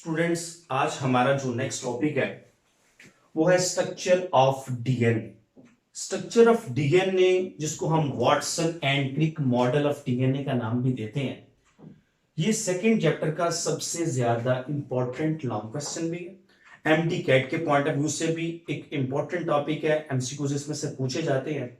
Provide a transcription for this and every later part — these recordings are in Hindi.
स्टूडेंट्स, आज हमारा जो नेक्स्ट टॉपिक है वो है structure of DNA. Structure of DNA, जिसको हम Watson and Crick model of DNA का नाम भी देते हैं, ये सेकेंड चैप्टर का सबसे ज्यादा इंपॉर्टेंट लॉन्ग क्वेश्चन भी है। एमटी कैट के पॉइंट ऑफ व्यू से भी एक इंपॉर्टेंट टॉपिक है। एमसीक्यूज इसमें से पूछे जाते हैं,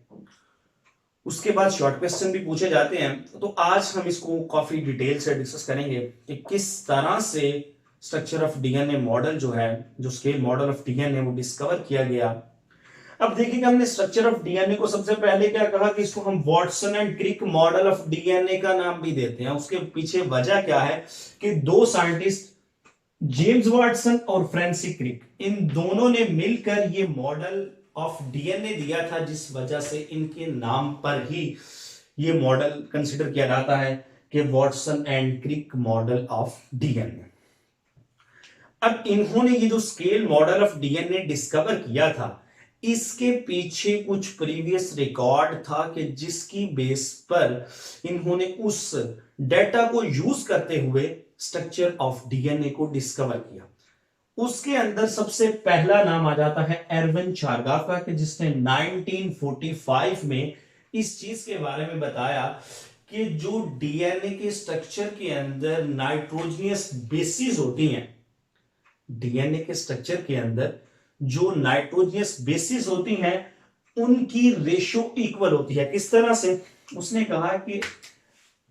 उसके बाद शॉर्ट क्वेश्चन भी पूछे जाते हैं। तो आज हम इसको काफी डिटेल से डिस्कस करेंगे कि किस तरह से स्ट्रक्चर ऑफ डीएनए मॉडल जो है, जो स्केल मॉडल ऑफ डीएनए, वो डिस्कवर किया गया। अब देखिएगा, हमने स्ट्रक्चर ऑफ डीएनए को सबसे पहले क्या कहा कि इसको हम Watson and Crick model of DNA का नाम भी देते हैं। उसके पीछे वजह क्या है कि दो साइंटिस्ट, जेम्स वाटसन और फ्रांसिस क्रिक, इन दोनों ने मिलकर ये मॉडल ऑफ डीएनए दिया था, जिस वजह से इनके नाम पर ही ये मॉडल कंसिडर किया जाता है कि Watson and Crick model of DNA. अब इन्होंने ये जो scale model of DNA discover किया था, इसके पीछे कुछ प्रीवियस रिकॉर्ड था कि जिसकी बेस पर इन्होंने उस डेटा को यूज करते हुए स्ट्रक्चर ऑफ डीएनए को डिस्कवर किया। उसके अंदर सबसे पहला नाम आ जाता है एरविन चारगाफ का, कि जिसने 1945 में इस चीज के बारे में बताया कि जो डीएनए के स्ट्रक्चर के अंदर नाइट्रोजनियस बेसिस होती हैं, डीएनए के स्ट्रक्चर के अंदर जो नाइट्रोजनियस बेसिस होती हैं, उनकी रेशियो इक्वल होती है। किस तरह से? उसने कहा कि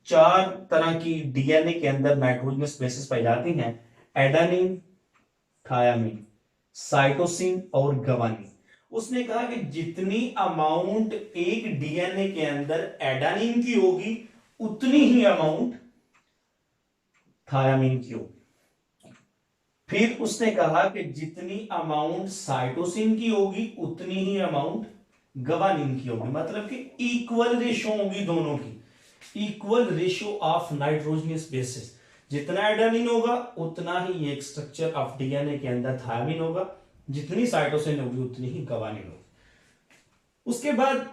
4 तरह की डीएनए के अंदर नाइट्रोजनियस बेसिस पाई जाती हैं: एडेनिन, थायामीन, साइटोसिन और गवानीन। उसने कहा कि जितनी अमाउंट एक डीएनए के अंदर एडेनिन की होगी, उतनी ही अमाउंट थायामीन की होगी। फिर उसने कहा कि जितनी अमाउंट साइटोसिन की होगी, उतनी ही अमाउंट गवानीन की होगी। मतलब कि इक्वल रेशियो होगी दोनों की, equal ratio of nitrogenous basis. जितना एडेनिन होगा उतना ही एक स्ट्रक्चर ऑफ डीएनए के अंदर थायमिन होगा, जितनी साइटोसिन होगी उतनी ही गवानीन होगी। उसके बाद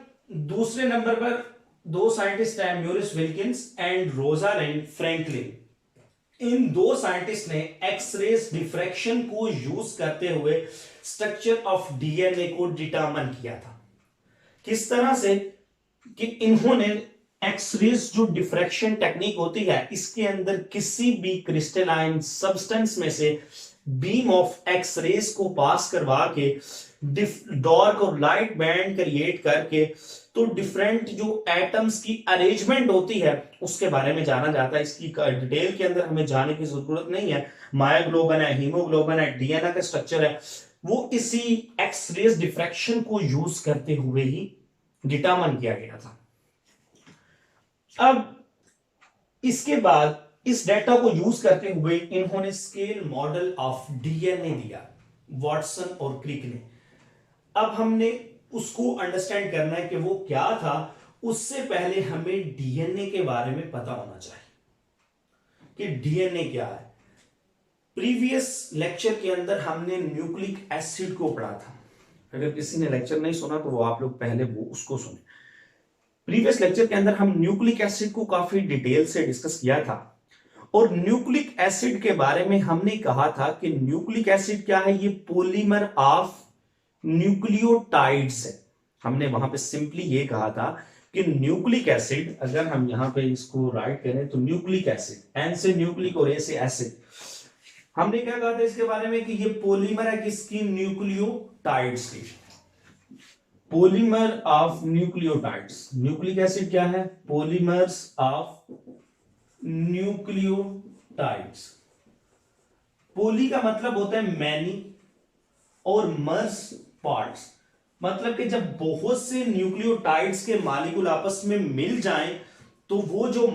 दूसरे नंबर पर दो साइंटिस्ट हैं, Maurice Wilkins and Rosalind Franklin. इन दो साइंटिस्ट ने एक्सरेज डिफ्रैक्शन को यूज करते हुए स्ट्रक्चर ऑफ डीएनए को डिटरमाइन किया था। किस तरह से? कि इन्होंने एक्सरेज जो डिफ्रैक्शन टेक्निक होती है, इसके अंदर किसी भी क्रिस्टलाइन सब्सटेंस में से बीम ऑफ एक्सरेज को पास करवा के डार्क और लाइट बैंड क्रिएट करके, तो डिफरेंट जो एटम्स की अरेंजमेंट होती है उसके बारे में जाना जाता है। इसकी डिटेल के अंदर हमें जाने की जरूरत नहीं है। मायोग्लोबिन है, हीमोग्लोबिन है, डीएनए का स्ट्रक्चर है, वो इसी एक्सरेज डिफ्रैक्शन को यूज करते हुए ही डिटरमाइन किया गया था। अब इसके बाद इस डेटा को यूज करते हुए इन्होंने स्केल मॉडल ऑफ डीएनए दिया, वॉटसन और क्रिक ने। अब हमने उसको अंडरस्टैंड करना है कि वो क्या था। उससे पहले हमें डीएनए के बारे में पता होना चाहिए कि डीएनए क्या है। प्रीवियस लेक्चर के अंदर हमने न्यूक्लिक एसिड को पढ़ा था। अगर किसी ने लेक्चर नहीं सुना तो वो आप लोग पहले वो उसको सुने। प्रीवियस लेक्चर के अंदर हम न्यूक्लिक एसिड को काफी डिटेल से डिस्कस किया था, और न्यूक्लिक एसिड के बारे में हमने कहा था कि न्यूक्लिक एसिड क्या है? ये पॉलीमर ऑफ न्यूक्लियोटाइड्स है। हमने वहां पे सिंपली ये कहा था कि न्यूक्लिक एसिड, अगर हम यहां पे इसको राइट करें तो न्यूक्लिक एसिड, एन से न्यूक्लिक और ए से एसिड, हमने क्या कहा था इसके बारे में कि ये पॉलीमर है किसकी? न्यूक्लियोटाइड्स की, polymer of nucleotides. Nucleic acid क्या है? Polymers of nucleotides. पोली का मतलब होता है मैनी और मर्स पार्ट्स। मतलब कि जब बहुत से न्यूक्लियोटाइड्स के मॉलिक्यूल आपस में मिल जाएं तो वो जो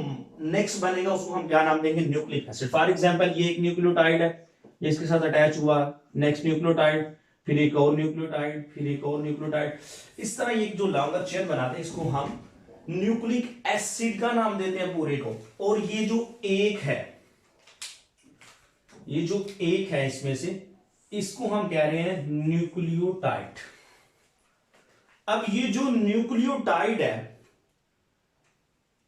नेक्स्ट बनेगा उसको हम क्या नाम देंगे? Nucleic acid. फॉर एग्जांपल, ये एक न्यूक्लियोटाइड है, ये इसके साथ अटैच हुआ, नेक्स्ट न्यूक्लियोटाइड, फिर एक और न्यूक्लियोटाइड, फिर एक और न्यूक्लियोटाइड। इस तरह एक जो लॉन्गर चेन बनाते हैं इसको हम न्यूक्लिक एसिड का नाम देते हैं पूरे को। और ये जो एक है, ये जो एक है इसमें से, इसको हम कह रहे हैं न्यूक्लियोटाइड। अब ये जो न्यूक्लियोटाइड है,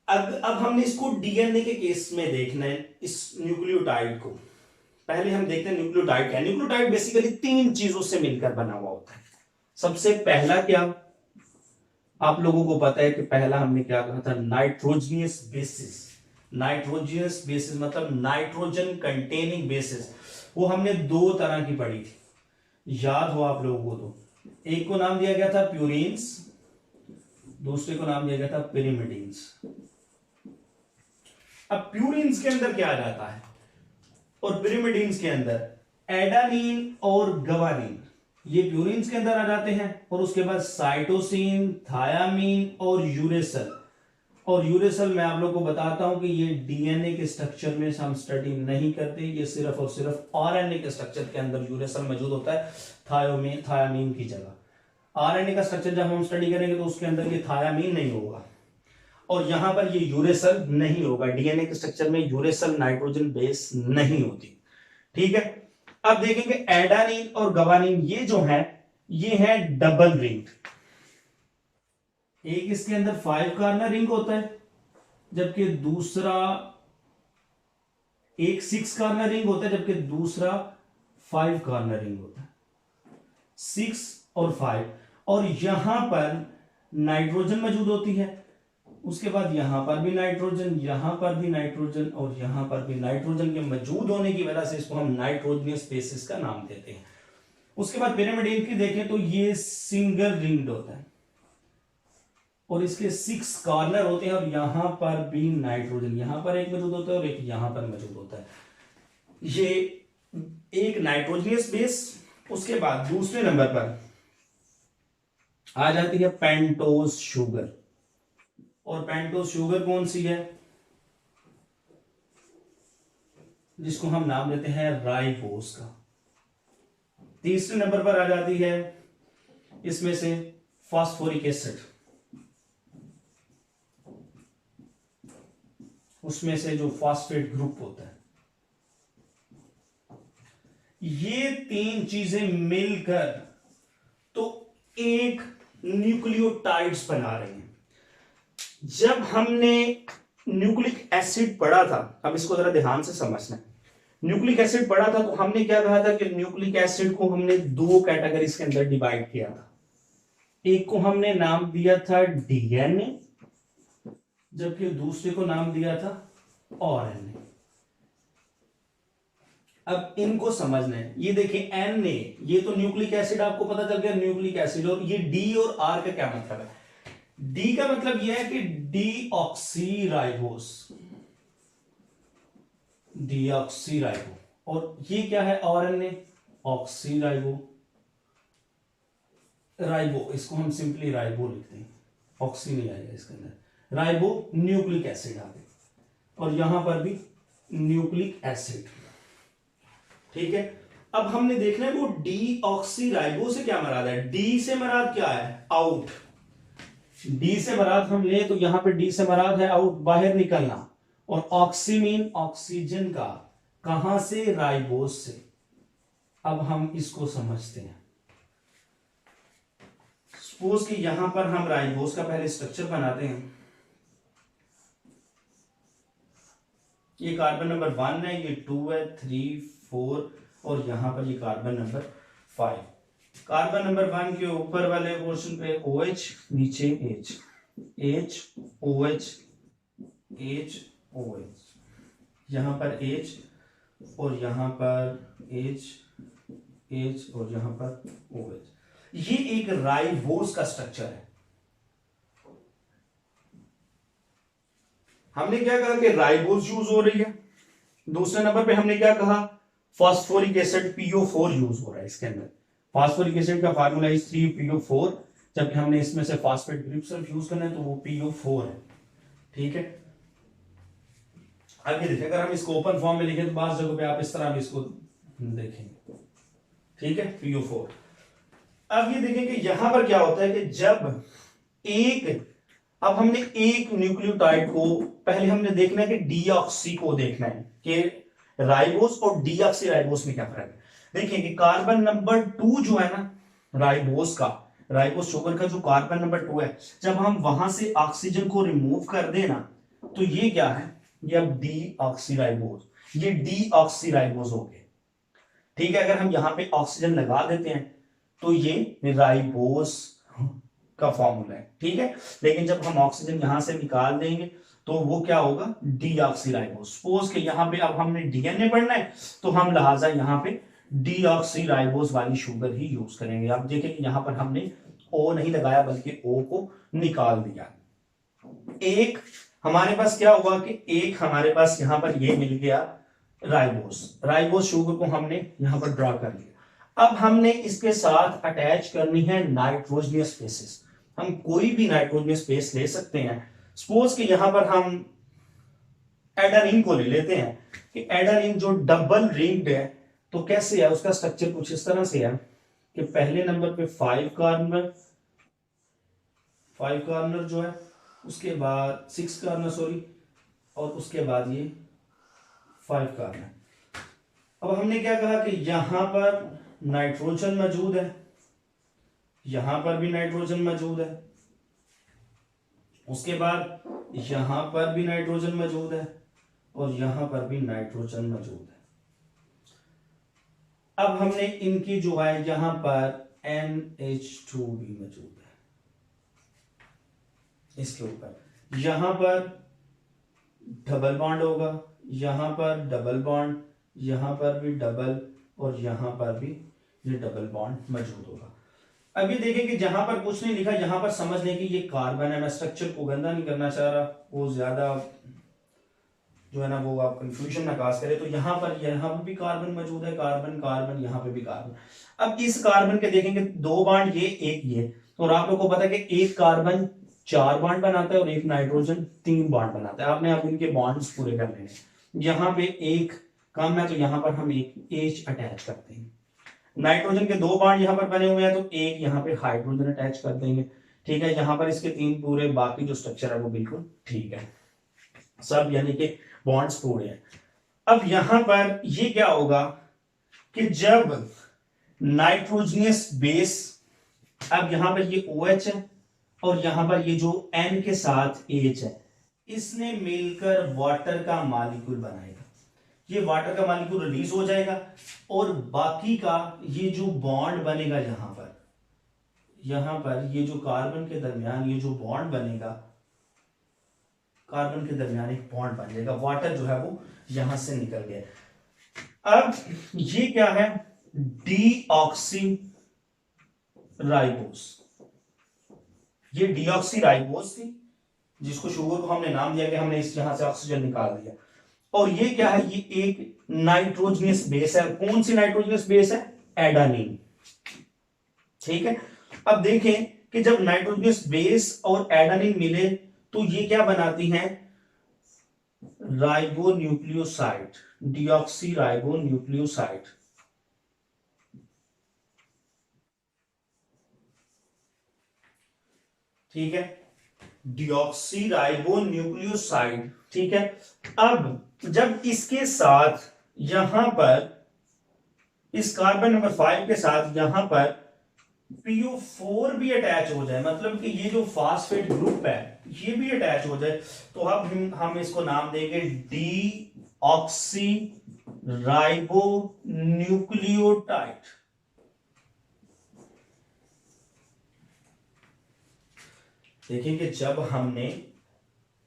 अब हमने इसको डीएनए के केस में देखना है, इस न्यूक्लियोटाइड को पहले हम देखते हैं न्यूक्लियोटाइड क्या। न्यूक्लियोटाइड बेसिकली 3 चीजों से मिलकर बना हुआ होता है। सबसे पहला क्या, आप लोगों को पता है कि पहला हमने क्या कहा था, नाइट्रोजनियस बेसिस। नाइट्रोजनियस बेसिस मतलब नाइट्रोजन कंटेनिंग बेसिस। वो हमने 2 तरह की पढ़ी थी, याद हो आप लोगों को तो। एक को नाम दिया गया था प्यूरिन्स, दूसरे को नाम दिया गया था पिरिमिडिन्स। अब प्यूरिन्स के अंदर क्या आ जाता है और पिरिमिडिन्स के अंदर एडानिन और गवानिन, ये प्यूरिन्स के अंदर आ जाते हैं। और उसके बाद साइटोसिन, थायामीन और यूरेसिल। और यूरेसिल मैं आप लोग को बताता हूं कि ये डीएनए के स्ट्रक्चर में हम स्टडी नहीं करते, ये सिर्फ और सिर्फ आरएनए के स्ट्रक्चर के अंदर यूरेसिल मौजूद होता है थायामीन की जगह। आरएनए का स्ट्रक्चर जब हम स्टडी करेंगे तो उसके अंदर ये थायामीन नहीं होगा और यहां पर ये यूरेसिल नहीं होगा। डीएनए के स्ट्रक्चर में यूरेसिल नाइट्रोजन बेस नहीं होती, ठीक है। अब देखेंगे एडानिन और गवानिन, ये जो है ये है डबल रिंग। एक इसके अंदर 5 कार्बन रिंग होता है, जबकि दूसरा एक 6 कार्बन रिंग होता है, जबकि दूसरा 5 कार्बन रिंग होता है। 6 और 5। और यहां पर नाइट्रोजन मौजूद होती है, उसके बाद यहां पर भी नाइट्रोजन, यहां पर भी नाइट्रोजन और यहां पर भी नाइट्रोजन के मौजूद होने की वजह से इसको हम नाइट्रोजनियस बेसिस का नाम देते हैं। उसके बाद पिरामिड की देखें तो ये सिंगल रिंग्ड होता है और इसके 6 कॉर्नर होते हैं और यहां पर भी नाइट्रोजन, यहां पर एक मौजूद होता है और एक यहां पर मौजूद होता है। ये एक नाइट्रोजनियस बेस। उसके बाद दूसरे नंबर पर आ जाती है पेंटोज शुगर। और पेंटोज शुगर कौन सी है, जिसको हम नाम देते हैं राइबोस का। तीसरे नंबर पर आ जाती है इसमें से फास्फोरिक एसिड, उसमें से जो फास्फेट ग्रुप होता है। ये 3 चीजें मिलकर तो एक न्यूक्लियोटाइड्स बना रही हैं। जब हमने न्यूक्लिक एसिड पढ़ा था, अब इसको जरा ध्यान से समझना है। न्यूक्लिक एसिड पढ़ा था तो हमने क्या कहा था कि न्यूक्लिक एसिड को हमने 2 कैटेगरीज के अंदर डिवाइड किया था। एक को हमने नाम दिया था डीएनए, जबकि दूसरे को नाम दिया था आरएनए। अब इनको समझना है। ये देखिए एनए, ये तो न्यूक्लिक एसिड, आपको पता चल गया न्यूक्लिक एसिड। और ये डी और आर का क्या मतलब है? डी का मतलब यह है कि डीऑक्सीराइबोस, डीऑक्सीराइबो। और ये क्या है आरएनए? ऑक्सीराइबो, राइबो, इसको हम सिंपली राइबो लिखते हैं, ऑक्सी नहीं आएगा इसके अंदर। राइबो न्यूक्लिक एसिड आ गया और यहां पर भी न्यूक्लिक एसिड, ठीक है। अब हमने देखना है वो डीऑक्सीराइबो से क्या मराद है। डी से मराद क्या है? आउट। डी से मराद हम ले तो यहां पे डी से मराद है आउट, बाहर निकलना। और ऑक्सी मीन ऑक्सीजन का, कहां से? राइबोस से। अब हम इसको समझते हैं। सपोज कि यहां पर हम राइबोस का पहले स्ट्रक्चर बनाते हैं। ये कार्बन नंबर 1 है, ये 2 है, 3, 4 और यहां पर ये कार्बन नंबर 5। कार्बन नंबर 1 के ऊपर वाले पोर्शन पे OH, नीचे H, H OH, H OH, यहां पर H और यहां पर H, H और यहां पर OH। ये एक राइबोस का स्ट्रक्चर है। हमने क्या कहा कि राइबोस यूज हो रही है। दूसरे नंबर पे हमने क्या कहा? फास्फोरिक एसिड PO4 यूज हो रहा है इसके अंदर। फास्फोरिक एसिड का फार्मूला इज 3PO4, जबकि हमने इसमें से फास्फेट ग्रुप सिर्फ यूज करना है तो वो PO4 है, ठीक है। आगे देखिए, अगर हम इसको ओपन फॉर्म में लिखें तो बात जगह पे आप इस तरह भी इसको देखेंगे, ठीक है, PO4। अब ये देखें कि यहां पर क्या होता है कि जब अब हमने एक न्यूक्लियोटाइड को, पहले हमने देखना है कि डीऑक्सी को देखना है कि राइबोस और डीऑक्सीराइबोस में क्या फर्क है। देखिए कि कार्बन नंबर 2 जो है ना राइबोस का, राइबोस शुगर का जो कार्बन नंबर 2 है, जब हम वहां से ऑक्सीजन को रिमूव कर देना तो ये क्या है? ये अब डीऑक्सीराइबोस, ये डीऑक्सीराइबोस हो गए, ठीक है, अगर हम यहाँ पे ऑक्सीजन लगा देते हैं तो ये राइबोस का फॉर्मूला है, ठीक है। लेकिन जब हम ऑक्सीजन यहां से निकाल देंगे तो वो क्या होगा, डीऑक्सीराइबोस। सपोज के यहाँ पे अब हमने डीएनए पढ़ना है तो हम लिहाजा यहाँ पे डीऑक्सीराइबोस वाली शुगर ही यूज करेंगे। आप देखें कि यहाँ पर हमने ओ नहीं लगाया बल्कि ओ को निकाल दिया। एक हमारे पास क्या हुआ कि एक हमारे पास यहां पर ये मिल गया राइबोस शुगर को हमने यहां पर ड्रा कर लिया। अब हमने इसके साथ अटैच करनी है नाइट्रोजनियस बेसिस। हम कोई भी नाइट्रोजनियस बेस ले सकते हैं। सपोज कि यहां पर हम एडेनिन को ले लेते हैं कि एडेनिन जो डबल रिंग्ड है, तो कैसे है उसका स्ट्रक्चर कुछ इस तरह से है कि पहले नंबर पे 5 कार्बन जो है, उसके बाद 6 कार्बन सॉरी, और उसके बाद ये 5 कार्बन। अब हमने क्या कहा कि यहां पर नाइट्रोजन मौजूद है, यहां पर भी नाइट्रोजन मौजूद है, उसके बाद यहां पर भी नाइट्रोजन मौजूद है और यहां पर भी नाइट्रोजन मौजूद है। अब हमने इनकी जो है यहां पर NH2 भी मौजूद है इसके ऊपर। यहां पर डबल बॉन्ड होगा, यहां पर डबल बॉन्ड, यहां पर भी डबल, और यहां पर भी ये डबल बॉन्ड मौजूद होगा। अब ये देखें कि जहां पर कुछ नहीं लिखा, यहां पर समझ लें कि ये कार्बन है। मैं स्ट्रक्चर को गंदा नहीं करना चाह रहा, वो ज्यादा जो है ना वो आप कंफ्यूजन ना काज करे। तो यहाँ पर भी कार्बन मौजूद है, कार्बन कार्बन, यहाँ पे भी कार्बन। अब इस कार्बन के देखेंगे 2 बाड ये, एक ये, और आप लोग को पता है कि एक कार्बन 4 बाड बनाता है और एक नाइट्रोजन 3 बाड बनाता है। आपने अब इनके बॉन्ड्स पूरे कर लेने। यहाँ पे एक कम है तो यहाँ पर हम एक H अटैच करते हैं। नाइट्रोजन के 2 बाड यहाँ पर बने हुए हैं तो एक यहाँ पे हाइड्रोजन अटैच कर देंगे, ठीक है। यहाँ पर इसके 3 पूरे, बाकी जो स्ट्रक्चर है वो बिल्कुल ठीक है सब, यानी कि बॉन्ड्स पूरे हैं। अब यहां पर ये क्या होगा कि जब नाइट्रोजनियस बेस, अब यहां पर ये OH है और यहां पर ये जो N के साथ H है, इसने मिलकर वाटर का मॉलिक्यूल बनाएगा। ये वाटर का मॉलिक्यूल रिलीज हो जाएगा और बाकी का ये जो बॉन्ड बनेगा यहां पर ये जो कार्बन के दरमियान ये जो बॉन्ड बनेगा, कार्बन के दरमियान एक बॉन्ड बन जाएगा, वाटर जो है वो यहां से निकल गया। अब ये क्या है, डीऑक्सीराइबोस। ये डीऑक्सीराइबोस थी जिसको शुगर को हमने नाम दिया कि हमने इस यहां से ऑक्सीजन निकाल दिया। और ये क्या है, ये एक नाइट्रोजनियस बेस है। कौन सी नाइट्रोजनियस बेस है, एडानिन, ठीक है। अब देखें कि जब नाइट्रोजनियस बेस और एडानिन मिले तो ये क्या बनाती हैं, राइबोन्यूक्लियोसाइड, डीऑक्सी राइबोन्यूक्लियोसाइड, ठीक है, डीऑक्सी राइबोन्यूक्लियोसाइड, ठीक है। अब जब इसके साथ यहां पर इस कार्बन नंबर 5 के साथ यहां पर PO4 भी अटैच हो जाए, मतलब कि ये जो फास्फेट ग्रुप है ये भी अटैच हो जाए, तो अब हम इसको नाम देंगे डीऑक्सी राइबोन्यूक्लियोटाइड। देखिए कि जब हमने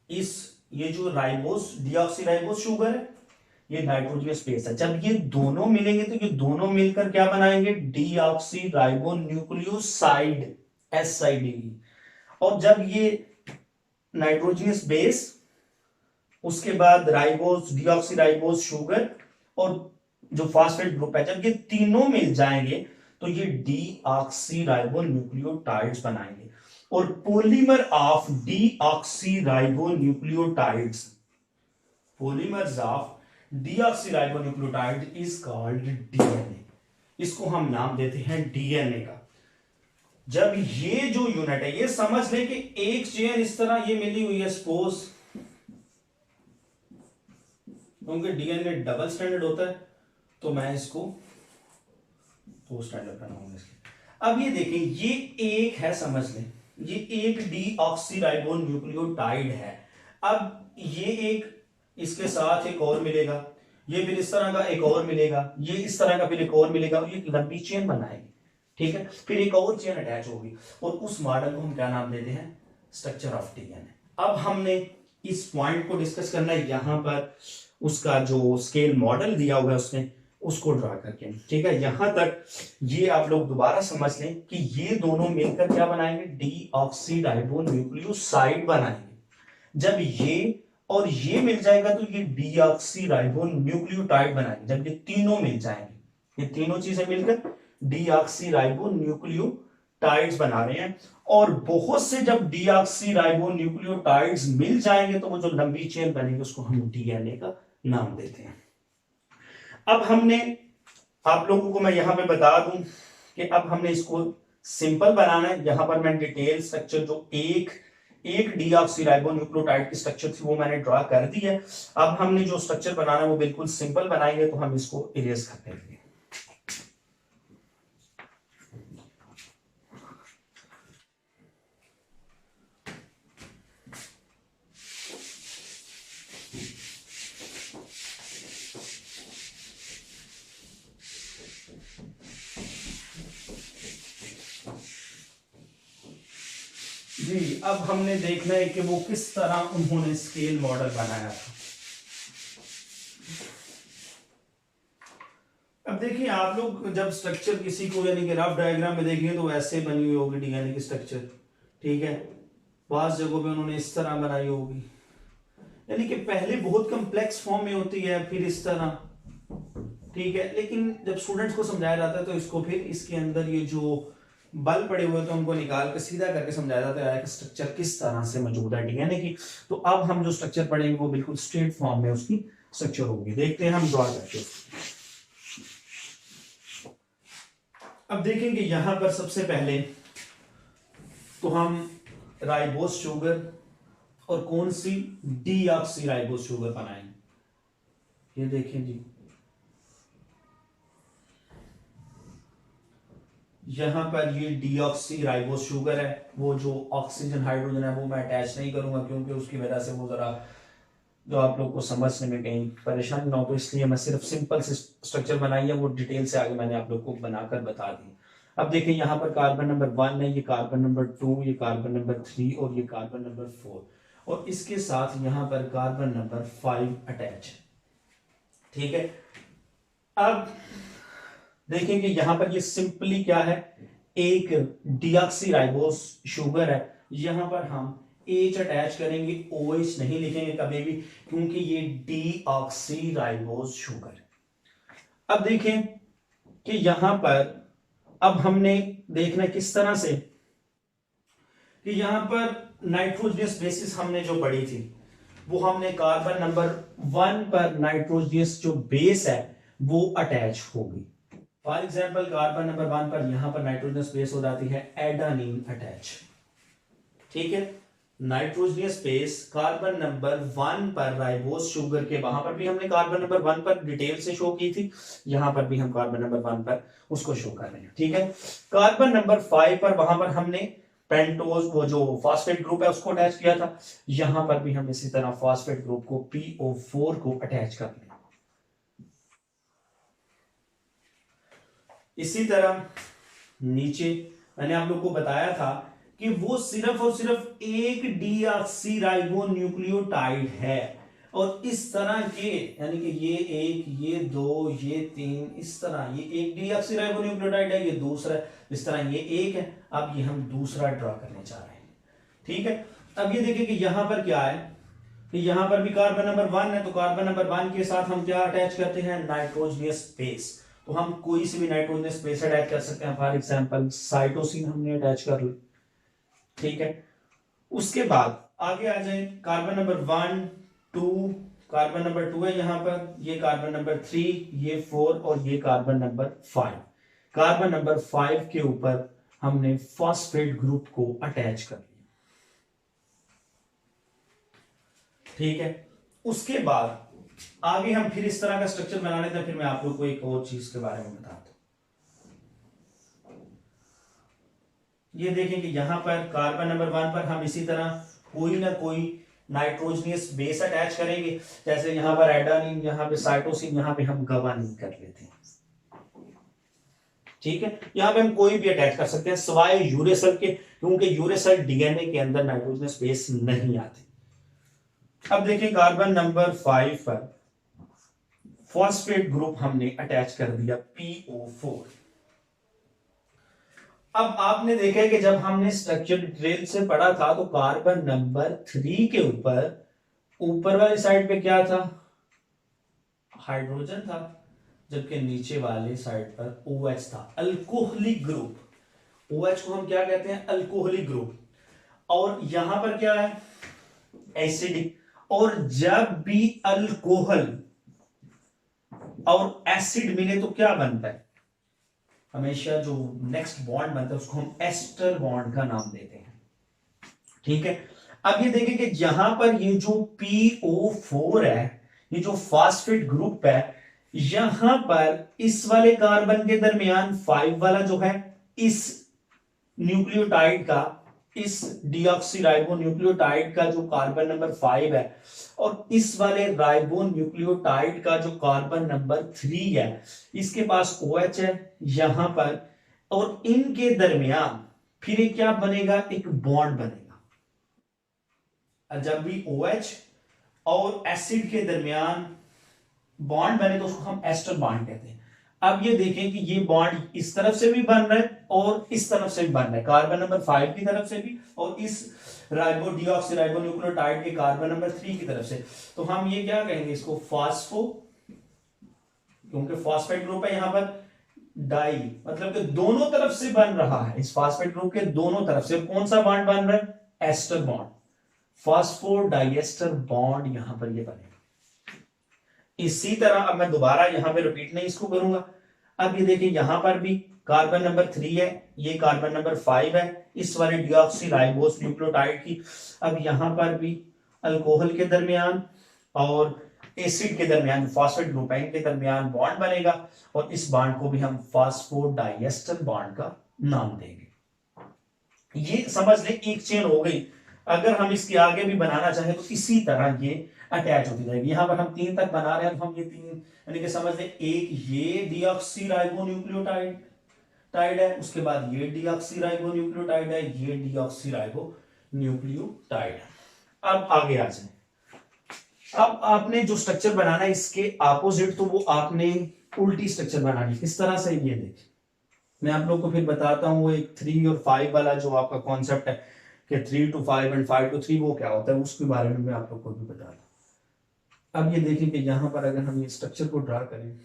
ये जो राइबोस डीऑक्सीराइबोस शुगर है, ये नाइट्रोजनियस बेस है, जब ये दोनों मिलेंगे तो ये दोनों मिलकर क्या बनाएंगे, डीऑक्सी राइबोन्यूक्लियोसाइड, SID। और जब ये नाइट्रोजनियस बेस, उसके बाद राइबोस डीऑक्सीराइबोस शुगर और जो फास्फेट ग्रुप है, जब ये तीनों मिल जाएंगे तो ये डीऑक्सीराइबोन्यूक्लियोटाइड्स बनाएंगे। और polymer of deoxyribonucleotides, polymers of deoxyribonucleotide is called DNA। इसको हम नाम देते हैं DNA का। जब ये जो यूनिट है, ये समझ ले कि एक चेयर इस तरह ये मिली हुई है, सपोज क्योंकि DNA डबल स्टैंडर्ड होता है तो मैं इसको 2 स्टैंडर्ड बनाऊंगा इसके। अब ये देखें, ये एक है, समझ लें ये एक डीऑक्सीराइबोन्यूक्लियोटाइड है। अब ये एक, इसके साथ एक और मिलेगा, ये फिर इस तरह का एक और मिलेगा, ये इस तरह का फिर एक और मिलेगा, और ये एक लंबी चेन बनाएगी, ठीक है, फिर एक और चेन अटैच होगी, और उस मॉडल को हम क्या नाम देते हैं, स्ट्रक्चर ऑफ डीएनए। अब हमने इस पॉइंट को डिस्कस करना है, यहां पर उसका जो स्केल मॉडल दिया हुआ है उसने उसको ड्रा करके, ठीक है। यहां तक ये आप लोग दोबारा समझ लें कि ये दोनों मिलकर क्या बनाएंगे, डीऑक्सीराइबो न्यूक्लियोसाइड बनाएंगे। जब ये और ये मिल जाएगा तो ये डीऑक्सीराइबो न्यूक्लियोटाइड बनाएंगे। जब ये तीनों मिल जाएंगे, ये तीनों चीजें मिलकर डीऑक्सीराइबो न्यूक्लियोटाइड्स बना रहे हैं। और बहुत से जब डीऑक्सीराइबो न्यूक्लियोटाइड्स मिल जाएंगे तो वो जो लंबी चेन बनेगी उसको हम डीएनए का नाम देते हैं। अब हमने आप लोगों को मैं यहां पे बता दूं कि अब हमने इसको सिंपल बनाना है। यहां पर मैं डिटेल स्ट्रक्चर जो एक डीऑक्सीराइबो न्यूक्लियोटाइड की स्ट्रक्चर थी वो मैंने ड्रा कर दी है। अब हमने जो स्ट्रक्चर बनाना है वो बिल्कुल सिंपल बनाएंगे, तो हम इसको इरेज कर देंगे। जी, अब हमने देखना है कि वो किस तरह उन्होंने स्केल मॉडल बनाया था। अब देखिए, आप लोग जब स्ट्रक्चर किसी को यानी कि रफ डायग्राम में देखेंगे तो ऐसे बनी हुई होगी डीएनए की स्ट्रक्चर, ठीक है। पांच जगहों पे उन्होंने इस तरह बनाई होगी, यानी कि पहले बहुत कम्प्लेक्स फॉर्म में होती है, फिर इस तरह, ठीक है। लेकिन जब स्टूडेंट्स को समझाया जाता है तो इसको फिर इसके अंदर ये जो बल पड़े हुए तो उनको निकाल के सीधा करके समझाया जाता है कि स्ट्रक्चर किस तरह से मौजूद है डीएनए की। तो अब हम जो स्ट्रक्चर पढ़ेंगे वो बिल्कुल स्ट्रेट फॉर्म में उसकी स्ट्रक्चर होगी। देखते हैं हम ड्रॉ करके। अब देखेंगे यहां पर सबसे पहले तो हम राइबोस शुगर और कौन सी डीऑक्सीराइबोस शुगर बनाएंगे। ये देखें जी, यहां पर ये डीऑक्सीराइबोस शुगर है। वो जो ऑक्सीजन हाइड्रोजन है वो मैं अटैच नहीं करूंगा क्योंकि उसकी वजह से वो जरा जो आप लोग को समझने में कहीं परेशानी ना हो, तो इसलिए मैं सिर्फ सिंपल से स्ट्रक्चर बनाई है, वो डिटेल से आगे मैंने आप लोग को बनाकर बता दी। अब देखिए यहाँ पर कार्बन नंबर 1 है, ये कार्बन नंबर 2, ये कार्बन नंबर 3 और ये कार्बन नंबर 4, और इसके साथ यहाँ पर कार्बन नंबर 5 अटैच है, ठीक है। अब देखेंगे यहां पर ये सिंपली क्या है, एक डीऑक्सीराइबोस शुगर है। यहां पर हम H अटैच करेंगे, OH नहीं लिखेंगे कभी भी क्योंकि ये डीऑक्सीराइबोस शुगर। अब देखें कि यहां पर अब हमने देखना किस तरह से कि यहां पर नाइट्रोजनियस बेसिस हमने जो पढ़ी थी वो हमने कार्बन नंबर 1 पर नाइट्रोजनियस जो बेस है वो अटैच होगी। फॉर एग्जाम्पल कार्बन नंबर 1 पर यहां पर नाइट्रोजनियस बेस हो जाती है एडानीन अटैच, ठीक है। नाइट्रोजनियस बेस कार्बन नंबर 1 पर राइबोस शुगर के, वहां पर भी हमने कार्बन नंबर 1 पर डिटेल से शो की थी, यहां पर भी हम कार्बन नंबर 1 पर उसको शो कर रहे हैं, ठीक है। कार्बन नंबर 5 पर वहां पर हमने पेंटोज वो जो फॉस्फेट ग्रुप है उसको अटैच किया था, यहां पर भी हम इसी तरह फॉस्फेट ग्रुप को PO4 को अटैच कर रहे हैं। इसी तरह नीचे मैंने आप लोग को बताया था कि वो सिर्फ और सिर्फ एक डीऑक्सीराइबो न्यूक्लियोटाइड है, और इस तरह के यानी कि ये एक, ये दो, ये तीन, इस तरह ये एक डीऑक्सीराइबो न्यूक्लियोटाइड है, ये दूसरा, इस तरह ये एक है। अब ये हम दूसरा ड्रॉ करने जा रहे हैं, ठीक है। अब ये देखिए कि यहां पर क्या है कि यहां पर भी कार्बन नंबर 1 है, तो कार्बन नंबर 1 के साथ हम क्या अटैच करते हैं, नाइट्रोजनियस बेस। तो हम कोई सी भी नाइट्रोजनियस बेस अटैच कर सकते हैं, फॉर एग्जांपल साइटोसिन हमने अटैच कर लिया, ठीक है। उसके बाद आगे आ जाए, कार्बन नंबर 1, 2, कार्बन नंबर 2 है यहां पर, ये कार्बन नंबर 3, ये 4 और ये कार्बन नंबर 5। कार्बन नंबर 5 के ऊपर हमने फॉस्फेट ग्रुप को अटैच कर लिया, ठीक है। उसके बाद आगे हम फिर इस तरह का स्ट्रक्चर बनाने थे, फिर मैं आप लोग को एक और चीज के बारे में बताता हूं। ये देखें कि यहां पर कार्बन नंबर 1 पर हम इसी तरह कोई ना कोई नाइट्रोजनियस बेस अटैच करेंगे, जैसे यहाँ पर एडानिन, यहाँ पे साइटोसिन, यहाँ पे हम गवानीन कर लेते हैं। ठीक है, यहाँ पे हम कोई भी अटैच कर सकते हैं सिवाय यूरेसिल के, क्योंकि यूरेसिल डीएनए के अंदर नाइट्रोजनस बेस नहीं आती। अब देखिए कार्बन नंबर 5 पर फॉस्फेट ग्रुप हमने अटैच कर दिया PO4। अब आपने देखा कि जब हमने स्ट्रक्चर डिटेल से पढ़ा था तो कार्बन नंबर 3 के ऊपर वाली साइड पे क्या था, हाइड्रोजन था, जबकि नीचे वाली साइड पर OH था, अल्कोहलिक ग्रुप। OH को हम क्या कहते हैं, अल्कोहलिक ग्रुप। और यहां पर क्या है, एसिडिक। और जब भी अल्कोहल और एसिड मिले तो क्या बनता है, हमेशा जो नेक्स्ट बॉन्ड बनता है उसको हम एस्टर बॉन्ड का नाम देते हैं। ठीक है, अब ये देखें कि यहां पर ये जो PO4 है, ये जो फॉस्फेट ग्रुप है, यहां पर इस वाले कार्बन के दरमियान 5 वाला जो है, इस न्यूक्लियोटाइड का, इस डीऑक्सीराइबो न्यूक्लियोटाइड का जो कार्बन नंबर 5 है, और इस वाले राइबो न्यूक्लियोटाइड का जो कार्बन नंबर 3 है, इसके पास OH है यहां पर, और इनके दरमियान फिर एक क्या बनेगा, एक बॉन्ड बनेगा। जब भी OH और एसिड के दरमियान बॉन्ड बने तो उसको हम एस्टर बॉन्ड कहते हैं। अब ये देखें कि ये बॉन्ड इस तरफ से भी बन रहा है और इस तरफ से भी बन रहा है, कार्बन नंबर 5 की तरफ से भी और इस राइबो डीऑक्सीराइबो न्यूक्लियोटाइड के कार्बन नंबर 3 की तरफ से। तो हम ये क्या कहेंगे इसको, फास्फो, क्योंकि फॉस्फेट ग्रुप है यहां पर, डाई, मतलब कि दोनों तरफ से बन रहा है, इस फॉस्फेट ग्रुप के दोनों तरफ से कौन सा बॉन्ड बन रहा है, एस्टर बॉन्ड, फास्फोडाइएस्टर बॉन्ड यहां पर ये बनेगा। इसी तरह अब मैं दोबारा यहां पे रिपीट नहीं इसको करूंगा। अब ये देखिए यहां पर भी कार्बन नंबर 3 है, ये कार्बन नंबर 5 है, इस वाले डीऑक्सीराइबोस न्यूक्लियोटाइड की। अब यहां पर भी अल्कोहल के दरमियान और एसिड के दरमियान, फॉस्फेट ग्रुप है, इनके दरमियान बॉन्ड बनेगा, और इस बॉन्ड को भी हम फास्फोडाइएस्टर बॉन्ड का नाम देंगे। ये समझ लें एक चेन हो गई। अगर हम इसके आगे भी बनाना चाहें तो इसी तरह ये अटैच होती जाएगी। यहां पर हम 3 तक बना रहे हैं तो हम ये 3 यानी कि समझ लें, एक ये डीऑक्सीराइबो न्यूक्लियोटाइड है, उसके बाद ये डीऑक्सीराइबो न्यूक्लियोटाइड है, ये डीऑक्सीराइबो न्यूक्लियोटाइड है। अब आगे आ जाए। अब आपने जो स्ट्रक्चर बनाना है इसके अपोजिट, तो वो आपने उल्टी स्ट्रक्चर बनानी। किस तरह से, ये देखिए मैं आप लोग को फिर बताता हूं। वो एक 3 और 5 वाला जो आपका कॉन्सेप्ट है कि 3 to 5 एंड 5 to 3 वो क्या होता है, उसके बारे में मैं आप लोग को भी बताता हूं। अब ये देखिए कि यहां पर अगर हम ये स्ट्रक्चर को ड्रा करें,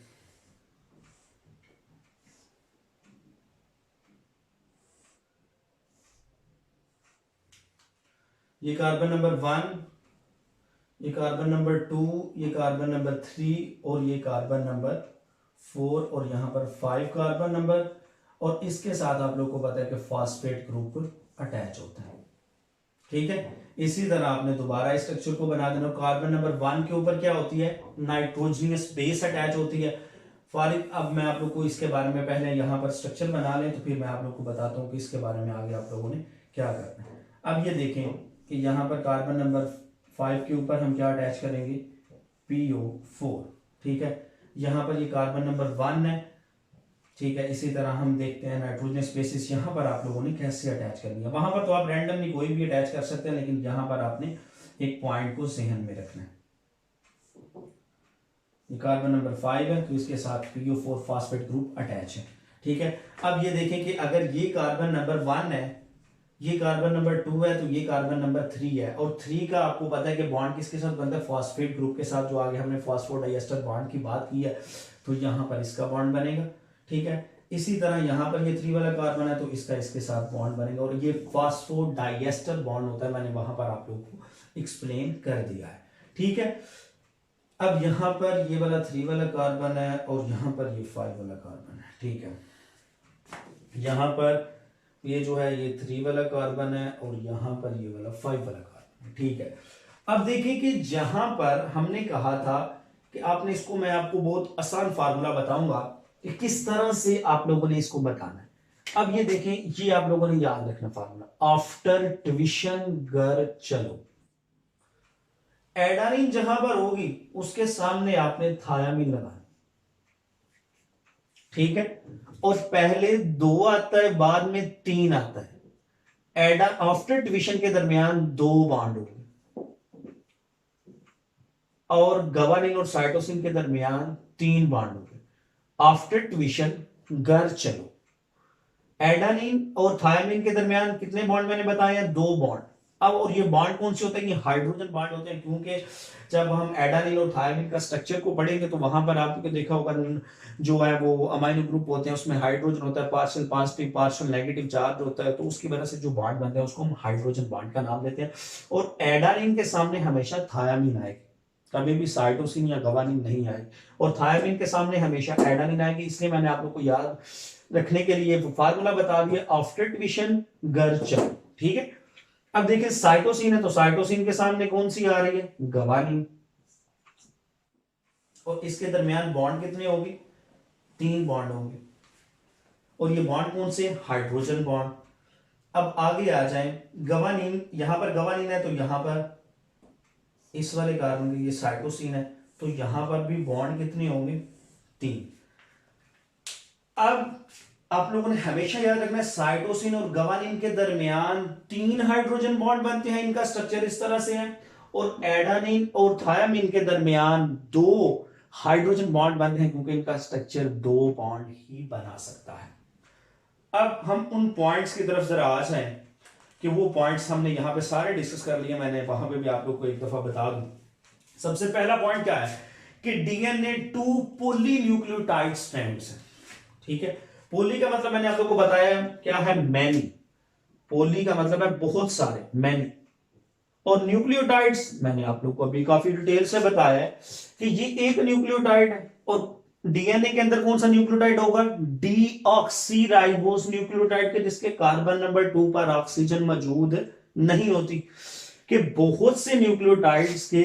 ये कार्बन नंबर 1, ये कार्बन नंबर 2, ये कार्बन नंबर 3 और ये कार्बन नंबर 4 और यहां पर 5 कार्बन नंबर, और इसके साथ आप लोग को पता है कि फॉस्फेट ग्रुप अटैच होता है। ठीक है, इसी तरह आपने दोबारा इस स्ट्रक्चर को बना देना। कार्बन नंबर 1 के ऊपर क्या होती है, नाइट्रोजनियस बेस अटैच होती है। फारिग, अब मैं आप लोग को इसके बारे में, पहले यहां पर स्ट्रक्चर बना लें तो फिर मैं आप लोग को बताता हूं कि इसके बारे में आगे आप लोगों ने क्या करना है। अब ये देखें कि यहां पर कार्बन नंबर 5 के ऊपर हम क्या अटैच करेंगे, PO4। ठीक है, यहां पर ये कार्बन नंबर 1 है। ठीक है, इसी तरह हम देखते हैं नाइट्रोजन स्पेसिस यहां पर आप लोगों ने कैसे अटैच करनी है। वहां पर तो आप रैंडमली कोई भी अटैच कर सकते हैं, लेकिन यहां पर आपने एक पॉइंट को जहन में रखना है। ये कार्बन नंबर 5 है तो इसके साथ PO4 फॉस्फेट ग्रुप अटैच है। ठीक है, अब ये देखें कि अगर ये कार्बन नंबर 1 है, ये कार्बन नंबर 2 है, तो ये कार्बन नंबर 3 है, और 3 का आपको पता है कि बॉन्ड किसके साथ बनता है, फॉस्फेट ग्रुप के साथ, जो आगे हमने फॉस्फोडाइएस्टर बॉन्ड की बात की है, तो यहां पर इसका बॉन्ड बनेगा। ठीक है, इसी तरह यहां पर ये 3 वाला कार्बन है तो इसका इसके साथ बॉन्ड बनेगा, और ये फॉस्फोडाइएस्टर बॉन्ड होता है, मैंने वहां पर आप लोगों को एक्सप्लेन कर दिया है। ठीक है, अब यहां पर ये वाला 3 वाला कार्बन है और यहां पर ये 5 वाला कार्बन है। ठीक है, यहां पर ये जो है ये 3 वाला कार्बन है और यहां पर ये वाला 5 वाला कार्बन है। ठीक है, अब देखिए कि जहां पर हमने कहा था कि आपने इसको, मैं आपको बहुत आसान फार्मूला बताऊंगा कि किस तरह से आप लोगों ने इसको बताना है। अब ये देखें, ये आप लोगों ने याद रखना फार्मूला, आफ्टर ट्विशन गर चलो। एडानिन जहां पर होगी उसके सामने आपने थायामीन लगाना, ठीक है। और पहले 2 आता है, बाद में 3 आता है। एडा आफ्टर डिवीजन के दरमियान 2 बॉन्ड होंगे, और गवानिन और साइटोसिन के दरमियान 3 बॉन्ड होंगे। आफ्टर डिवीजन घर चलो, एडानिन और थायामीन के दरमियान कितने बॉन्ड मैंने बताया? 2 बॉन्ड। अब और ये बॉन्ड कौन से होते हैं? ये हाइड्रोजन बॉन्ड होते हैं, क्योंकि जब हम एडानिन और थायामीन का स्ट्रक्चर को पढ़ेंगे तो वहां पर आपने देखा होगा जो है वो अमाइनो ग्रुप होते हैं, उसमें हाइड्रोजन होता है, partial positive partial negative charge होता है, तो उसकी वजह से जो बॉन्ड बनते हैं उसको हम हाइड्रोजन बॉन्ड का नाम देते हैं। और एडानिन के सामने हमेशा थायामीन आएगी, कभी भी साइटोसिन या गवानिन नहीं आएगी। और थायामीन के सामने हमेशा एडानिन आएगी, इसलिए मैंने आप लोग को याद रखने के लिए फार्मूला बता दिया, आफ्टर डिवीजन घर चलो, ठीक है। अब देखिए साइटोसिन है, तो साइटोसिन के सामने कौन सी आ रही है? गवानिन। और इसके दरमियान बॉन्ड कितने होंगे? 3 बॉन्ड होंगे। और ये बॉन्ड कौन से? Hydrogen bond. अब आगे आ जाएं, गवानिन, यहां पर गवानिन है तो यहां पर इस वाले कार्बन के ये साइटोसिन है, तो यहां पर भी बॉन्ड कितने होंगे? 3। अब आप लोगों ने हमेशा याद रखना है साइटोसिन और गवानिन के दरमियान 3 हाइड्रोजन बॉन्ड बनते हैं, इनका स्ट्रक्चर इस तरह से है। और एडानिन और थायामीन के दरमियान 2 हाइड्रोजन बॉन्ड बनते हैं, क्योंकि इनका स्ट्रक्चर 2 बॉन्ड ही बना सकता है। अब हम उन पॉइंट्स की तरफ जरा आ जाएं कि वो पॉइंट्स हमने यहां पे सारे डिस्कस कर लिए, मैंने वहां पे भी आप लोग को एक दफा बता दूं। सबसे पहला पॉइंट क्या है कि डीएनए 2 पॉलीन्यूक्लियोटाइड स्ट्रैंड्स है, ठीक है। पोली का मतलब मैंने आप लोगों को बताया क्या है? मैनी। पोली का मतलब है बहुत सारे, मैनी। और न्यूक्लियोटाइड्स मैंने आप लोग को अभी काफी डिटेल से बताया है कि ये एक न्यूक्लियोटाइड है। और डीएनए के अंदर कौन सा न्यूक्लियोटाइड होगा? डीऑक्सीराइबोस न्यूक्लियोटाइड के, जिसके कार्बन नंबर 2 पर ऑक्सीजन मौजूद नहीं होती। कि बहुत से न्यूक्लियोटाइड्स के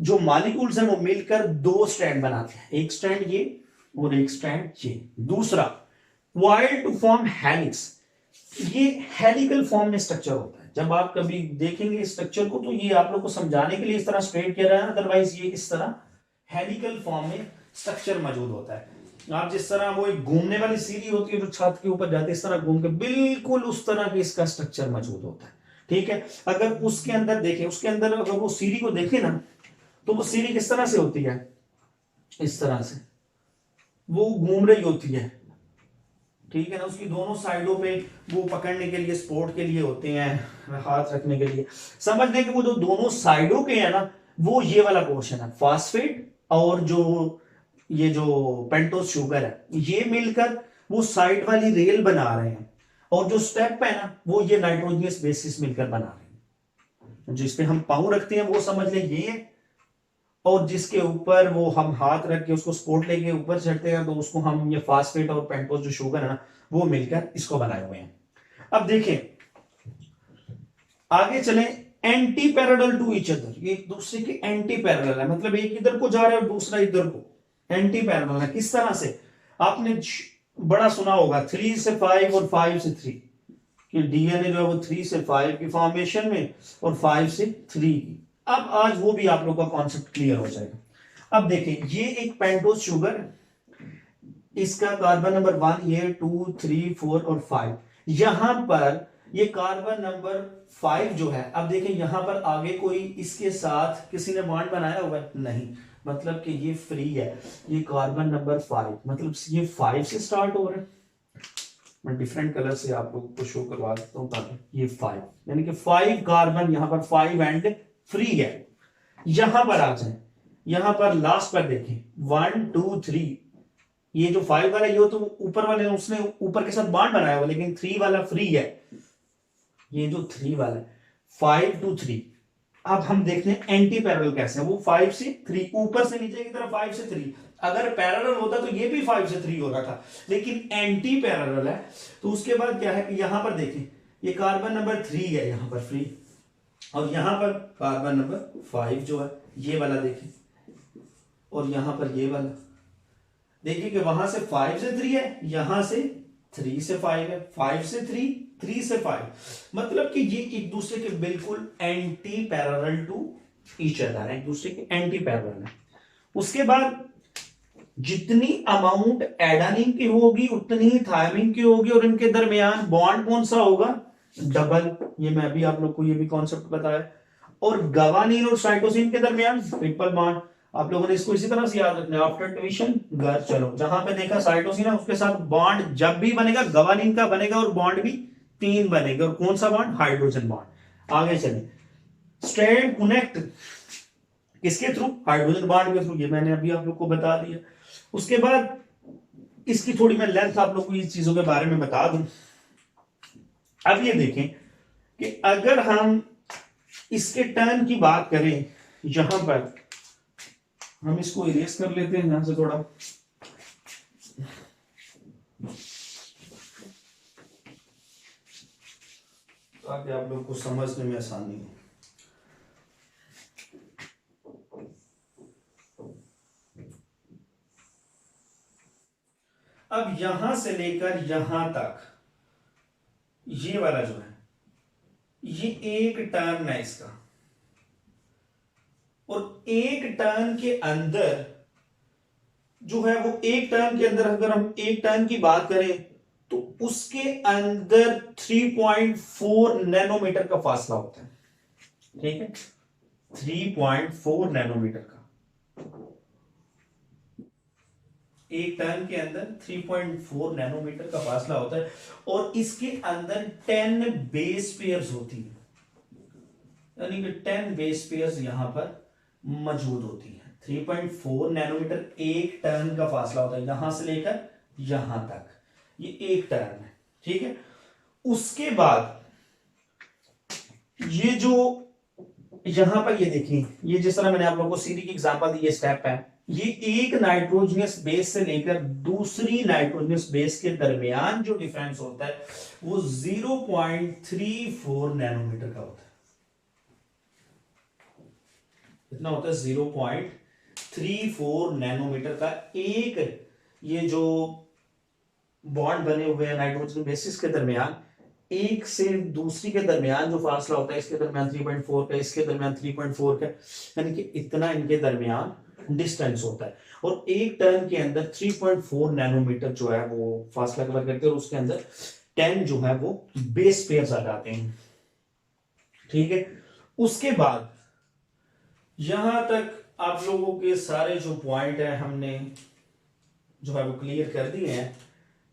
जो मॉलिक्यूल्स हैं वो मिलकर 2 स्ट्रैंड बनाते हैं, एक स्ट्रैंड ये और एक स्ट्रैंड ये। दूसरा, वाइल्ड टू फॉर्म हेलिक्स, ये हेलिकल फॉर्म में स्ट्रक्चर होता है। जब आप कभी देखेंगे इस स्ट्रक्चर को तो ये आप लोग को समझाने के लिए इस तरह स्ट्रेट किया रहा है, अदरवाइज ये इस तरह हेलिकल फॉर्म में स्ट्रक्चर मौजूद होता है। आप जिस तरह वो एक घूमने वाली सीढ़ी होती है जो छत के ऊपर जाती है, इस तरह घूम के बिल्कुल उस तरह की इसका स्ट्रक्चर मौजूद होता है, ठीक है। अगर उसके अंदर देखें, उसके अंदर अगर वो सीढ़ी को देखें ना, तो वो सीढ़ी किस तरह से होती है? इस तरह से वो घूम रही होती है, ठीक है ना। उसकी दोनों साइडों पे वो पकड़ने के लिए, सपोर्ट के लिए होते हैं, हाथ रखने के लिए। समझ लें कि वो जो दोनों साइडों के है ना, वो ये वाला पोर्शन है, फास्फेट और जो ये जो पेंटोस शुगर है, ये मिलकर वो साइड वाली रेल बना रहे हैं। और जो स्टेप है ना, वो ये नाइट्रोजनियस बेसिस मिलकर बना रहे हैं। जिसपे हम पाँव रखते हैं वो समझ लें ये है, और जिसके ऊपर वो हम हाथ रख के उसको सपोर्ट लेके ऊपर चढ़ते हैं, तो उसको हम ये फास्फेट और पेंटोस जो शुगर है ना, वो मिलकर इसको बनाए हुए हैं। अब देखें आगे चलें, anti parallel to each other, ये एक दूसरे के एंटी पैरेलल है, मतलब एक इधर को जा रहा है और दूसरा इधर को, एंटी पैरेलल है। किस तरह से? आपने बड़ा सुना होगा 3 से 5 और 5 से 3 कि डीएनए जो है वो 3 से 5 की फॉर्मेशन में और 5 से 3 की। अब आज वो भी आप लोग का कॉन्सेप्ट क्लियर हो जाएगा। अब देखें, ये एक पेंटोस शुगर, इसका कार्बन नंबर 1, ये 2, 3, 4 और 5। यहां पर ये कार्बन नंबर 5 जो है, अब देखें यहां पर आगे कोई इसके साथ किसी ने बॉन्ड बनाया हुआ है? नहीं, मतलब कि ये फ्री है। ये कार्बन नंबर 5, मतलब ये 5 से स्टार्ट हो रहा है। मैं डिफरेंट कलर से आप लोगों को शो करवा देता हूं ताकि ये 5, यानी कि 5 कार्बन यहां पर 5 एंड फ्री है। यहां पर आ जाए, यहां पर लास्ट पर देखें 1, 2, 3, ये जो 5 वाला ये तो ऊपर वाले उसने ऊपर के साथ बॉन्ड बनाया हुआ, लेकिन 3 वाला फ्री है। ये जो 3 वाला है 5 to 3। अब हम देखते हैं एंटी पैरेलल कैसे है। वो 5 से 3, ऊपर से नीचे की तरफ 5 से 3। अगर पैरेलल होता तो ये भी 5 से 3 हो रहा था, लेकिन एंटी पैरेलल है। तो उसके बाद क्या है कि यहां पर देखें, ये कार्बन नंबर 3 है यहां पर फ्री, और यहां पर कार्बन नंबर 5 जो है ये वाला देखें, और यहां पर ये वाला देखिए कि वहां से 5 से 3 है, यहां से 3 से 5 है, 5 से 3, 3 से 5, मतलब कि ये एक दूसरे के बिल्कुल anti parallel to each other, एक दूसरे के एंटी पैरेलल है। उसके बाद जितनी अमाउंट एडेनिन की होगी उतनी ही थायमिन की होगी, और इनके दरमियान बॉन्ड कौन सा होगा, डबल। ये मैं अभी आप लोग को ये भी कॉन्सेप्ट बताया। और गवानीन और साइटोसिन के दरमियान ट्रिपल बॉन्ड। आप लोगों ने इसको इसी तरह से याद रखना है, आफ्टर डिवीजन घर चलो, जहां पे देखा साइटोसिन है उसके साथ बॉन्ड जब भी बनेगा गवानीन का बनेगा, और बॉन्ड भी 3 बनेगा, और कौन सा बॉन्ड, हाइड्रोजन बॉन्ड। आगे चले, स्ट्रैंड कनेक्ट किसके थ्रू, हाइड्रोजन बॉन्ड के थ्रू, ये मैंने अभी आप लोग को बता दिया। उसके बाद इसकी थोड़ी मैं लेंथ आप लोग को इस चीजों के बारे में बता दूं। अब ये देखें कि अगर हम इसके टर्न की बात करें, यहां पर हम इसको इरेज कर लेते हैं यहां से थोड़ा, ताकि आप लोग को समझने में आसानी हो। अब यहां से लेकर यहां तक ये वाला जो है, ये एक टर्न है इसका, और एक टर्न के अंदर जो है वो, एक टर्न के अंदर अगर हम एक टर्न की बात करें तो उसके अंदर 3.4 नैनोमीटर का फासला होता है। ठीक है, 3.4 नैनोमीटर का, एक टर्न के अंदर 3.4 नैनोमीटर का फासला होता है, और इसके अंदर 10 बेस पेयर्स होती है, यानी कि 10 बेस पेयर्स यहां पर मौजूद होती है। 3.4 नैनोमीटर एक टर्न का फासला होता है, यहां से लेकर यहां तक, ये एक टर्न है। ठीक है, उसके बाद ये जो यहां पर ये देखिए, ये जिस तरह मैंने आप लोगों को सीधी की एग्जांपल दी, ये स्टेप है, ये एक नाइट्रोजनियस बेस से लेकर दूसरी नाइट्रोजनियस बेस के दरमियान जो डिफरेंस होता है वो 0.34 नैनोमीटर का होता है। कितना होता है, 0.34 नैनोमीटर का एक, ये जो बॉन्ड बने हुए हैं नाइट्रोजन बेसिस के दरमियान, एक से दूसरी के दरमियान जो फासला होता है, इसके दरमियान 3.4 का, इसके दरमियान 3.4 का, यानी कि इतना इनके दरमियान डिस्टेंस होता है, और एक टर्न के अंदर 3.4 नैनोमीटर जो है वो फासला कवर करते हैं, और उसके अंदर 10 जो है वो बेस पेयर्स आ जाते हैं। ठीक है, उसके बाद यहां तक आप लोगों के सारे जो पॉइंट है हमने जो है वो क्लियर कर दिए हैं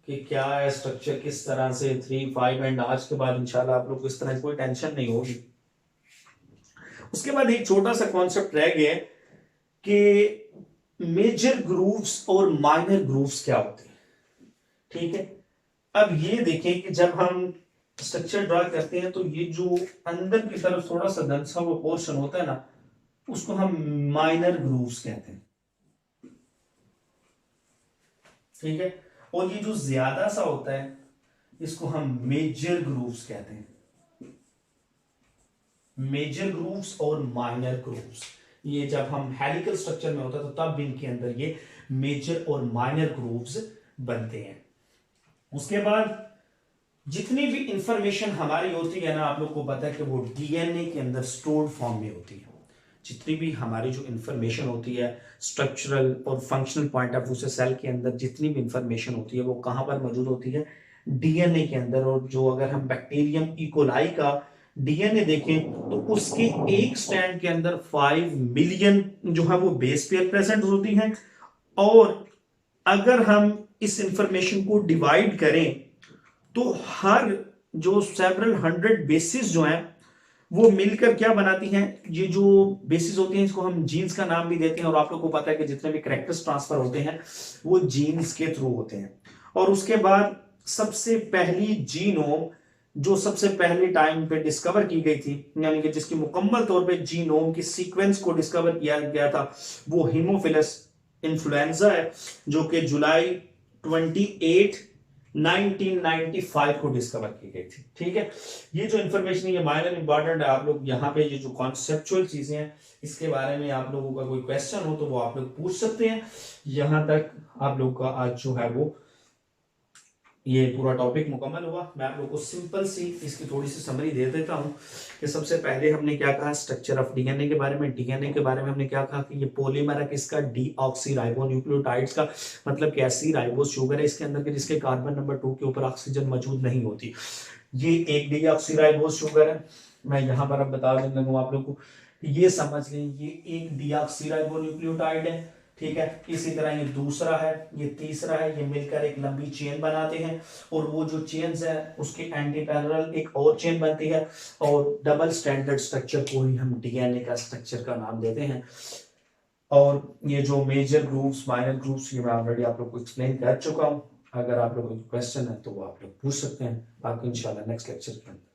कि क्या है स्ट्रक्चर, किस तरह से 3, 5 एंड आज के बाद इंशाल्लाह आप लोग को इस तरह कोई टेंशन नहीं होगी। उसके बाद एक छोटा सा कॉन्सेप्ट रह गया कि मेजर ग्रूव्स और माइनर ग्रूव्स क्या होते हैं। ठीक है, अब ये देखें कि जब हम स्ट्रक्चर ड्रा करते हैं तो ये जो अंदर की तरफ थोड़ा सा धंसा हुआ पोर्शन होता है ना, उसको हम माइनर ग्रूव्स कहते हैं। ठीक है, और ये जो ज्यादा सा होता है इसको हम मेजर ग्रूव्स कहते हैं। मेजर ग्रूव्स और माइनर ग्रूव्स, ये जब हम हेलिकल स्ट्रक्चर में होता है तो तब इनके अंदर ये मेजर और माइनर ग्रूव्स बनते हैं। उसके बाद जितनी भी इंफॉर्मेशन हमारी होती है ना, आप लोग को पता है कि वो डीएनए के अंदर स्टोर्ड फॉर्म में होती है। जितनी भी हमारी जो इंफॉर्मेशन होती है स्ट्रक्चरल और फंक्शनल पॉइंट ऑफ व्यू से, सेल के अंदर जितनी भी इंफॉर्मेशन होती है वो कहां पर मौजूद होती है, डीएनए के अंदर। और जो अगर हम बैक्टीरियम इकोलाई का डीएनए देखें तो उसके एक स्ट्रैंड के अंदर 5 मिलियन जो है वो बेस पेयर प्रेजेंट होती हैं, और अगर हम इस इंफॉर्मेशन को डिवाइड करें तो हर जो सेवरल 100 बेसिस जो हैं वो मिलकर क्या बनाती हैं, ये जो बेसिस होती हैं इसको हम जीन्स का नाम भी देते हैं, और आप लोग को पता है कि जितने भी कैरेक्टर्स ट्रांसफर होते हैं वो जीन्स के थ्रू होते हैं। और उसके बाद सबसे पहली जीनोम जो सबसे पहले टाइम पे डिस्कवर की गई थी, यानी कि जिसकी मुकम्मल तौर पे जीनोम की सीक्वेंस को डिस्कवर किया गया था, वो हीमोफिलस इन्फ्लुएंजा है, जो कि जुलाई 28 1995 को डिस्कवर की गई थी। ठीक है, ये जो इंफॉर्मेशन है ये माइनर इंपॉर्टेंट है। आप लोग यहाँ पे ये जो कॉन्सेप्चुअल चीजें हैं इसके बारे में आप लोगों का कोई क्वेश्चन हो तो वो आप लोग पूछ सकते हैं। यहां तक आप लोग का आज जो है वो ये पूरा टॉपिक मुकम्मल हुआ। मैं आप लोग को सिंपल सी इसकी थोड़ी सी समरी दे देता हूँ कि सबसे पहले हमने क्या कहा स्ट्रक्चर ऑफ डीएनए के बारे में। डीएनए के बारे में हमने क्या कहा कि ये पॉलीमर है किसका, डीऑक्सीराइबोन्यूक्लियोटाइड्स का, मतलब कि ऐसी राइबोस शुगर है इसके अंदर के जिसके कार्बन नंबर 2 के ऊपर ऑक्सीजन मौजूद नहीं होती। ये एक डीऑक्सीराइबोस शुगर है। मैं यहाँ पर अब बता देने लगूँ आप लोग को, ये समझ लें ये एक डीऑक्सीराइबोन्यूक्लियोटाइड है, ठीक है। इसी तरह ये दूसरा है, ये तीसरा है, ये मिलकर एक लंबी चेन बनाते हैं और वो जो चेन्स है उसके एंटी पैरेलल एक और चेन बनती है और डबल स्टैंडर्ड स्ट्रक्चर को ही हम डीएनए का स्ट्रक्चर का नाम देते हैं। और ये जो मेजर ग्रुप्स माइनर ग्रुप्स ये मैं ऑलरेडी आप लोग को एक्सप्लेन कर चुका हूँ। अगर आप लोगों को क्वेश्चन है तो वो आप लोग पूछ सकते हैं, बाकी इंशाल्लाह नेक्स्ट लेक्चर के अंदर